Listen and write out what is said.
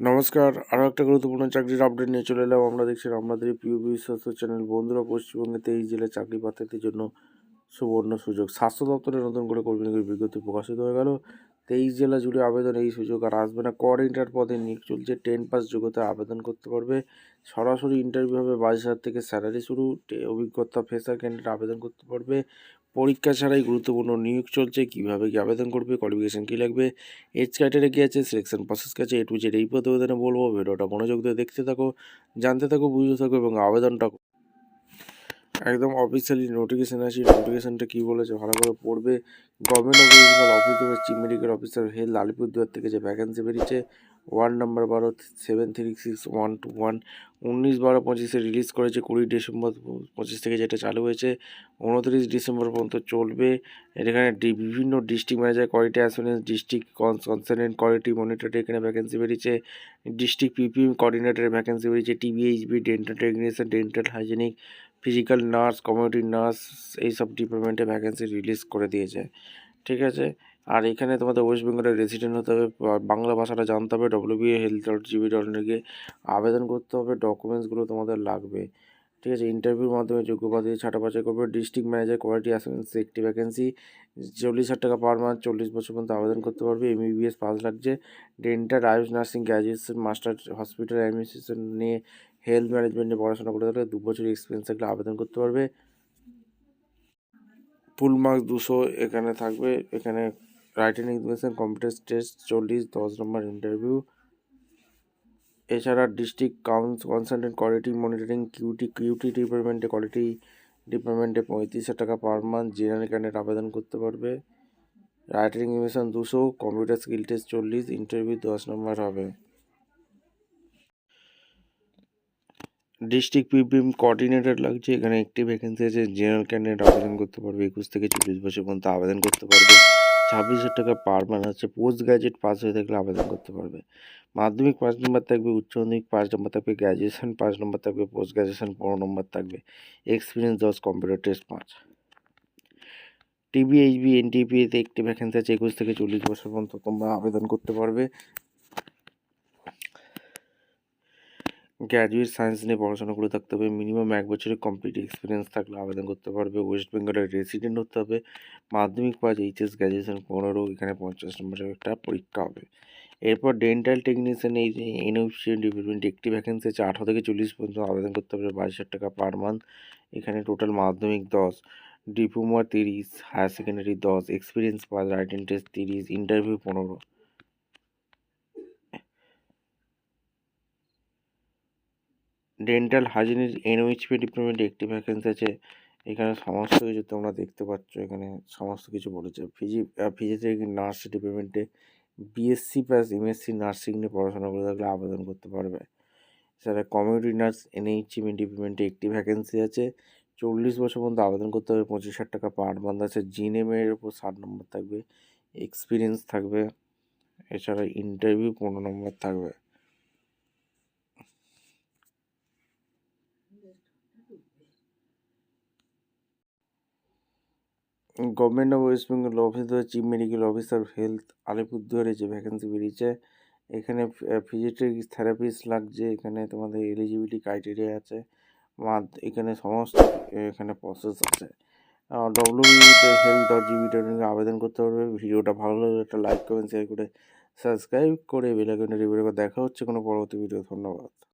নমস্কার, আরও একটা গুরুত্বপূর্ণ চাকরির আপডেট নিয়ে চলে এলাম। আমরা দেখছি আমাদের প্রিয় বিশ্বস্ত চ্যানেল। বন্ধুরা, পশ্চিমবঙ্গে 23 জেলায় চাকরি প্রার্থীদের জন্য সুবর্ণ সুযোগ। স্বাস্থ্য দপ্তরে নতুন করে কর্মী নিয়োগের বিজ্ঞপ্তি প্রকাশিত হয়ে গেল। 23 জেলা জুড়ে আবেদন, এই সুযোগ আর আসবে না। কোঅর্ডিনেটর পদে নিয়োগ চলছে। 10 পাস যোগ্যতায় আবেদন করতে পারবে। সরাসরি ইন্টারভিউ হবে। 22,000 থেকে স্যালারি শুরু। অভিজ্ঞতা ফ্রেশার ক্যান্ডিডেট আবেদন করতে পারবে। পরীক্ষা ছাড়াই গুরুত্বপূর্ণ নিয়োগ চলছে। কীভাবে কি আবেদন করবে, কোয়ালিফিকেশান কী লাগবে, এজ ক্রাইটেরিয়া কী আছে, সিলেকশন প্রসেস কী আছে, A to Z এই প্রতিবেদনে বলবো। ভিডিওটা মনোযোগ দিয়ে দেখতে থাকো, জানতে থাকো, বুঝতে থাকো এবং আবেদনটা একদম অফিসিয়ালি নোটিফিকেশান আছে। নোটিফিকেশানটা কী বলেছে ভালো করে পড়বে। Government of medical officer, chief medical officer, health, Alipurduar থেকে যে ভ্যাকেন্সি বেরিয়েছে, ওয়ার্ড নাম্বার 12 736-121, 19/12-25 রিলিজ করেছে। 20 ডিসেম্বর 25 থেকে যেটা চালু হয়েছে, 29 ডিসেম্বর পর্যন্ত চলবে। এখানে বিভিন্ন district manager, quality assurance, district consultant, quality monitor এখানে ভ্যাকেন্সি বেরিয়েছে। ডিস্ট্রিক্ট PPM কোঅর্ডিনেটরের ভ্যাকেন্সি বেরিয়েছে। TBHB, dental technician, dental hygienic, physical nurse, community nurse, এইসব ডিপার্টমেন্টে ভ্যাকেন্সি রিলিজ করে দিয়েছে। ঠিক আছে, আর এখানে তোমাদের ওয়েস্ট বেঙ্গলের রেসিডেন্ট হতে হবে, বাংলা ভাষাটা জানতে হবে, wba.health.gb.in আবেদন করতে হবে। ডকুমেন্টসগুলো তোমাদের লাগবে। ঠিক আছে, ইন্টারভিউর মাধ্যমে যোগ্য প্রার্থী ছাঁটা বাছাই করবে। ডিস্ট্রিক্ট ম্যানেজার, কোয়ালিটি অ্যাসুরেন্স, একটি ভ্যাকেন্সি, 40,000 টাকা পার মান্থ, 40 বছর পর্যন্ত আবেদন করতে পারবে। MBBS পাস লাগছে। Dental, Ayush, nursing, graduation, master, hospital administration নিয়ে, হেলথ ম্যানেজমেন্ট নিয়ে পড়াশোনা করতে থাকলে 2 বছর এক্সপিরিয়েন্স থাকলে আবেদন করতে পারবে। ফুল মার্কস 200 এখানে থাকবে। এখানে রাইটিং এক্সামিনেশন, কম্পিউটার টেস্ট 40, 10 নম্বর ইন্টারভিউ। এছাড়া district consultant, quality monitoring, cutie ডিপার্টমেন্টে, কোয়ালিটি ডিপার্টমেন্টে 35,000 টাকা পার মান্থ। জেনারেল ক্যান্ডিডেট আবেদন করতে পারবে। Writing examination 200, computer skill test 40, interview 10 নম্বর হবে। ডিস্ট্রিক্ট PPM কোঅর্ডিনেটর লাগছে। এখানে একটি ভ্যাকেন্সি আছে। জেনারেল ক্যান্ডিডেট আবেদন করতে পারবে। 21 থেকে 40 বছর পর্যন্ত আবেদন করতে পারবে। 26,000 টাকা পার মান্থ আছে। পোস্ট গ্রাজুয়েট পাস হয়ে থাকলে আবেদন করতে পারবে। মাধ্যমিক 5 নম্বর থাকবে, উচ্চ মাধ্যমিক 5 নম্বর থাকবে, গ্র্যাজুয়েশন 5 নম্বর থাকবে, পোস্ট গ্রাজুয়েশন 15 নম্বর থাকবে, এক্সপিরিয়েন্স 10, কম্পিউটার টেস্ট 5। TBHB NTPA-তে একটি ভ্যাকেন্সি আছে। 21 থেকে 40 বছর পর্যন্ত তোমরা আবেদন করতে পারবে। গ্র্যাজুয়েট সায়েন্স নিয়ে পড়াশোনা করে থাকতে হবে। মিনিমাম 1 বছরের কমপ্লিট এক্সপিরিয়েন্স থাকলে আবেদন করতে পারবে। ওয়েস্ট বেঙ্গলের রেসিডেন্ট হতে হবে। মাধ্যমিক পাস, HS, গ্র্যাজুয়েশন 15। এখানে 50 নম্বরের একটা পরীক্ষা হবে। এরপর ডেন্টাল টেকনিশিয়ান, এই NOPCN ডিপার্টমেন্টে একটি ভ্যাকেন্সি আছে। 18 থেকে 40 পর্যন্ত আবেদন করতে হবে। 22,000 টাকা পার মান্থ। এখানে total Madhyamik 10, diploma 30, higher secondary 10, experience pass, writing test 30, interview 15। Dental hygienist NOHP ডিপার্টমেন্টে একটি ভ্যাকেন্সি আছে। এখানে সমস্ত কিছু তোমরা দেখতে পাচ্ছ। এখানে সমস্ত কিছু বলেছে। ফিজিওথেরাপি নার্স ডিপার্টমেন্টে BSc প্লাস MSc নার্সিং নিয়ে পড়াশোনা করে থাকলে আবেদন করতে পারবে। এছাড়া কমিউনিটি নার্স NHM ডিপার্টমেন্টে একটি ভ্যাকেন্সি আছে। 40 বছর পর্যন্ত আবেদন করতে হবে। 25,000 টাকা পার মান্থ আছে। GNM এর উপর 60 নম্বর থাকবে, এক্সপিরিয়েন্স থাকবে। এছাড়া ইন্টারভিউ 15 নম্বর থাকবে। Government of West Bengal officer, chief medical officer, health, আলিপুরদুয়ারে যে ভ্যাকেন্সি বেরিয়েছে, এখানে ফিজিওথেরাপিস্ট লাগছে। এখানে তোমাদের এলিজিবিলিটি ক্রাইটেরিয়া আছে। এখানে সমস্ত এখানে প্রসেস আছে। www.health.gb.in আবেদন করতে পারবে। ভিডিওটা ভালো লাগলে একটা লাইক, কমেন্ট, শেয়ার করে সাবস্ক্রাইব করে বেল আইকনটা টিপে রাখো। দেখা হচ্ছে কোনো পরবর্তী ভিডিও। ধন্যবাদ।